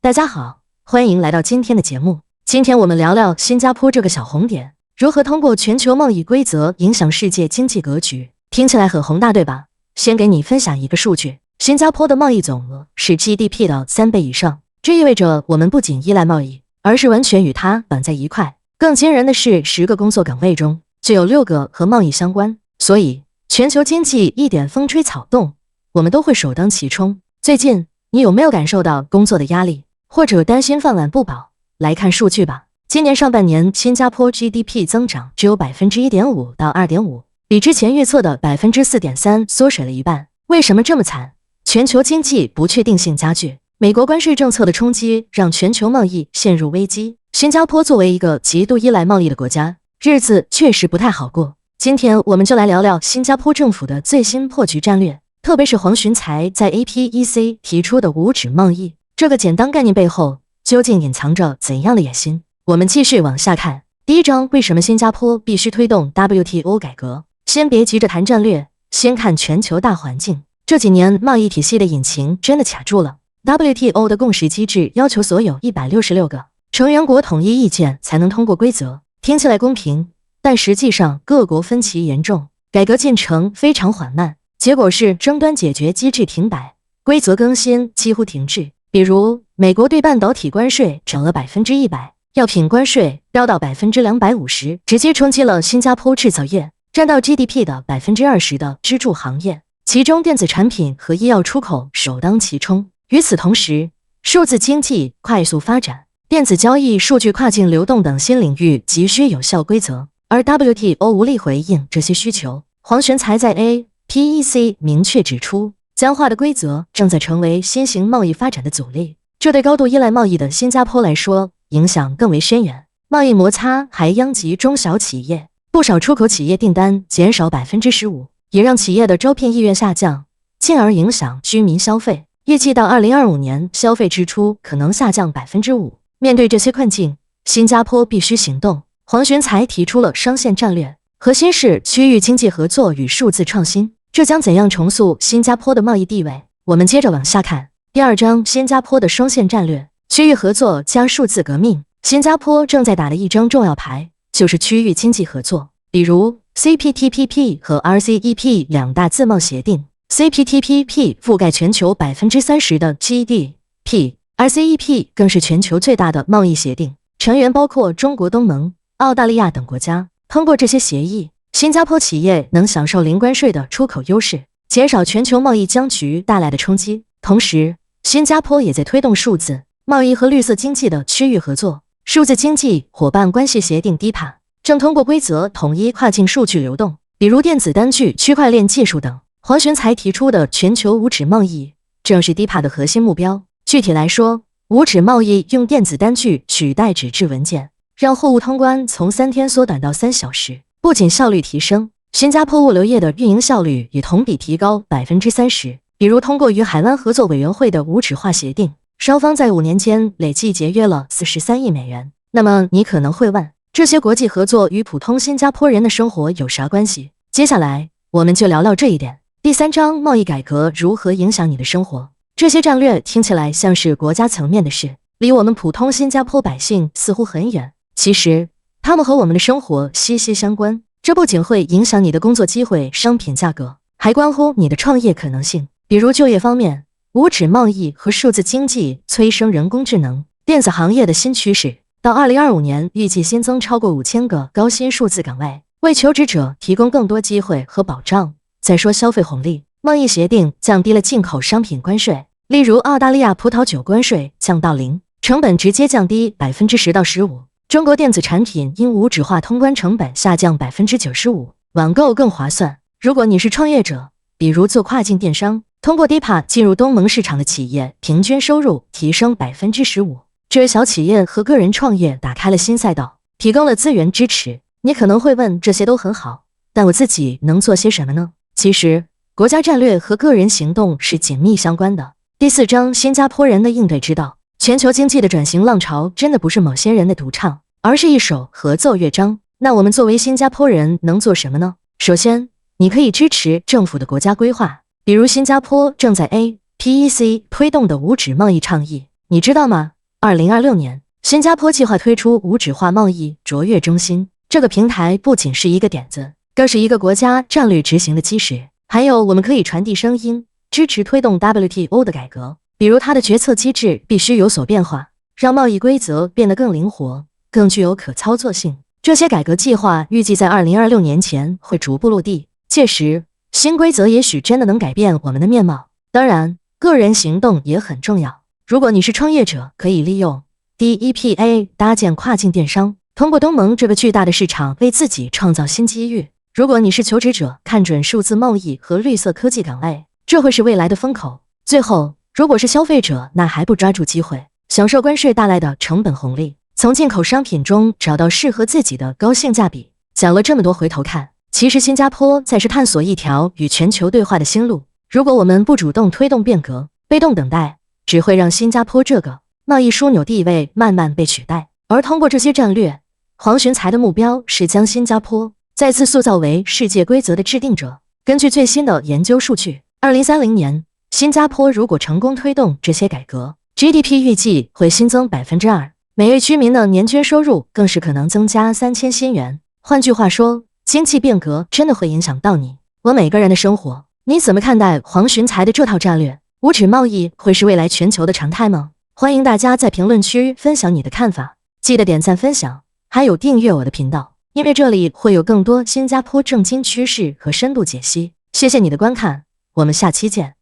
大家好，欢迎来到今天的节目。今天我们聊聊新加坡这个小红点，如何通过全球贸易规则影响世界经济格局。听起来很宏大，对吧？先给你分享一个数据，新加坡的贸易总额是 GDP 的3倍以上，这意味着我们不仅依赖贸易，而是完全与它绑在一块。更惊人的是，10个工作岗位中就有6个和贸易相关，所以全球经济一点风吹草动，我们都会首当其冲。最近你有没有感受到工作的压力，或者担心饭碗不保？来看数据吧。今年上半年，新加坡 GDP 增长只有 1.5% 到 2.5%， 比之前预测的 4.3% 缩水了一半。为什么这么惨？全球经济不确定性加剧，美国关税政策的冲击让全球贸易陷入危机。新加坡作为一个极度依赖贸易的国家，日子确实不太好过。今天我们就来聊聊新加坡政府的最新破局战略，特别是黄循财在 APEC 提出的无纸贸易。这个简单概念背后究竟隐藏着怎样的野心？我们继续往下看。第一章，为什么新加坡必须推动 WTO 改革？先别急着谈战略，先看全球大环境。这几年贸易体系的引擎真的卡住了。WTO 的共识机制要求所有166个成员国统一意见才能通过规则，听起来公平，但实际上各国分歧严重，改革进程非常缓慢，结果是争端解决机制停摆，规则更新几乎停滞。比如美国对半导体关税涨了 100%， 药品关税飙到 250%， 直接冲击了新加坡制造业，占到 GDP 的 20% 的支柱行业，其中电子产品和医药出口首当其冲。与此同时，数字经济快速发展，电子交易、数据跨境流动等新领域急需有效规则，而 WTO 无力回应这些需求。黄循财在 APEC 明确指出，僵化的规则正在成为新型贸易发展的阻力，这对高度依赖贸易的新加坡来说影响更为深远。贸易摩擦还殃及中小企业，不少出口企业订单减少 15%， 也让企业的招聘意愿下降，进而影响居民消费。预计到2025年，消费支出可能下降 5%。 面对这些困境，新加坡必须行动。黄循财提出了双线战略，核心是区域经济合作与数字创新，这将怎样重塑新加坡的贸易地位？我们接着往下看。第二章，新加坡的双线战略，区域合作加数字革命。新加坡正在打的一张重要牌，就是区域经济合作，比如 CPTPP 和 RCEP 两大自贸协定。CPTPP 覆盖全球 30% 的 GDP，RCEP 更是全球最大的贸易协定，成员包括中国、东盟、澳大利亚等国家。通过这些协议，新加坡企业能享受零关税的出口优势，减少全球贸易僵局带来的冲击。同时，新加坡也在推动数字贸易和绿色经济的区域合作。数字经济伙伴关系协定 DIPA 正通过规则统一跨境数据流动，比如电子单据、区块链技术等。黄循财提出的全球无纸贸易正是 DIPA 的核心目标。具体来说，无纸贸易用电子单据取代纸质文件，让货物通关从3天缩短到3小时，不仅效率提升，新加坡物流业的运营效率也同比提高 30%。 比如通过与海湾合作委员会的无纸化协定，双方在5年间累计节约了43亿美元。那么你可能会问，这些国际合作与普通新加坡人的生活有啥关系？接下来我们就聊聊这一点。第三章，贸易改革如何影响你的生活？这些战略听起来像是国家层面的事，离我们普通新加坡百姓似乎很远。其实，它们和我们的生活息息相关。这不仅会影响你的工作机会、商品价格，还关乎你的创业可能性。比如就业方面，无纸贸易和数字经济催生人工智能、电子行业的新趋势。到2025年，预计新增超过5000个高薪数字岗位，为求职者提供更多机会和保障。再说消费红利，贸易协定降低了进口商品关税，例如澳大利亚葡萄酒关税降到0%，成本直接降低 10%到15%。中国电子产品因无纸化通关成本下降 95%， 网购更划算。如果你是创业者，比如做跨境电商，通过 DIPA 进入东盟市场的企业，平均收入提升 15%， 这为小企业和个人创业打开了新赛道，提供了资源支持。你可能会问，这些都很好，但我自己能做些什么呢？其实，国家战略和个人行动是紧密相关的。第4章，新加坡人的应对之道。全球经济的转型浪潮真的不是某些人的独唱，而是一首合奏乐章。那我们作为新加坡人能做什么呢？首先，你可以支持政府的国家规划，比如新加坡正在 APEC 推动的无纸贸易倡议，你知道吗？ 2026年，新加坡计划推出无纸化贸易卓越中心。这个平台不仅是一个点子，更是一个国家战略执行的基石。还有，我们可以传递声音，支持推动 WTO 的改革，比如它的决策机制必须有所变化，让贸易规则变得更灵活、更具有可操作性。这些改革计划预计在2026年前会逐步落地，届时新规则也许真的能改变我们的面貌。当然，个人行动也很重要。如果你是创业者，可以利用 DEPA 搭建跨境电商，通过东盟这个巨大的市场为自己创造新机遇。如果你是求职者，看准数字贸易和绿色科技岗位，这会是未来的风口。最后，如果是消费者，那还不抓住机会，享受关税带来的成本红利，从进口商品中找到适合自己的高性价比。讲了这么多，回头看，其实新加坡才是探索一条与全球对话的新路。如果我们不主动推动变革，被动等待，只会让新加坡这个贸易枢纽地位慢慢被取代。而通过这些战略，黄循财的目标是将新加坡再次塑造为世界规则的制定者。根据最新的研究数据，2030年，新加坡如果成功推动这些改革， GDP 预计会新增 2%， 每位居民的年均收入更是可能增加3000新元。换句话说，经济变革真的会影响到你我每个人的生活。你怎么看待黄循财的这套战略？无纸贸易会是未来全球的常态吗？欢迎大家在评论区分享你的看法，记得点赞分享，还有订阅我的频道，因为这里会有更多新加坡政经趋势和深度解析。谢谢你的观看，我们下期见。